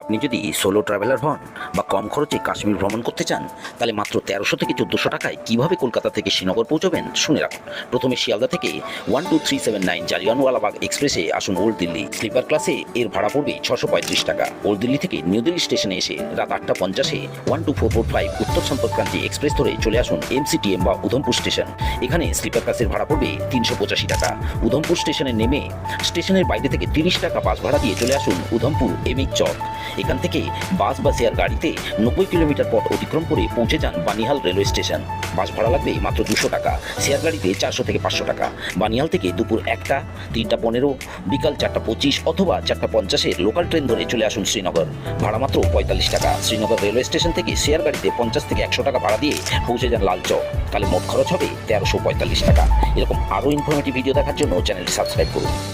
আপনি যদি solo traveller হন বা কম খরচে কাশ্মীর ভ্রমণ করতে চান, তাহলে মাত্র 1300 থেকে 1400 টাকায় কিভাবে কলকাতা থেকে শ্রীনগর পৌঁছবেন শুনে রাখুন। প্রথমে শিয়ালদা থেকে 12379 জালিয়ানওয়ালাবাগ এক্সপ্রেসে আসুন ওল্ড দিল্লি। স্লিপার ক্লাসে এর ভাড়া পড়বে 635 টাকা। ওল্ড দিল্লি থেকে নিউ দিল্লি স্টেশনে এসে রাত 8টা 50-এ 12445 উত্তর সম্পর্কক্রান্তি এক্সপ্রেস ধরে চলে আসুন MCTM বা উধমপুর স্টেশন। এখানে স্লিপার ক্লাসের ভাড়া পড়বে 385 টাকা। উধমপুর স্টেশনে নেমে স্টেশনের বাইরে থেকে 30 টাকা বাস ভাড়া দিয়ে চলে আসুন উধমপুর এমএইচ চক। এখান থেকে বাস বা শেয়ার গাড়িতে 90 কিলোমিটার পথ অতিক্রম করে পৌঁছে যান বানিহাল রেলওয়ে স্টেশন। বাস ভাড়া লাগবে মাত্র 200 টাকা, শেয়ার গাড়িতে 400 থেকে 500 টাকা। বানিহাল থেকে দুপুর 1টা, 3টা 15, বিকাল 4টা 25 অথবা 4টা 50-এর লোকাল ট্রেন ধরে চলে আসুন শ্রীনগর। ভাড়া মাত্র 45 টাকা। শ্রীনগর রেলওয়ে স্টেশন থেকে শেয়ার গাড়িতে 50 থেকে 100 টাকা ভাড়া দিয়ে পৌঁছে যান লাল চক। তাহলে মোট খরচ হবে 1345 টাকা। এরকম আরও ইনফরমেটিভ ভিডিও দেখার জন্য চ্যানেলটি সাবস্ক্রাইব করুন।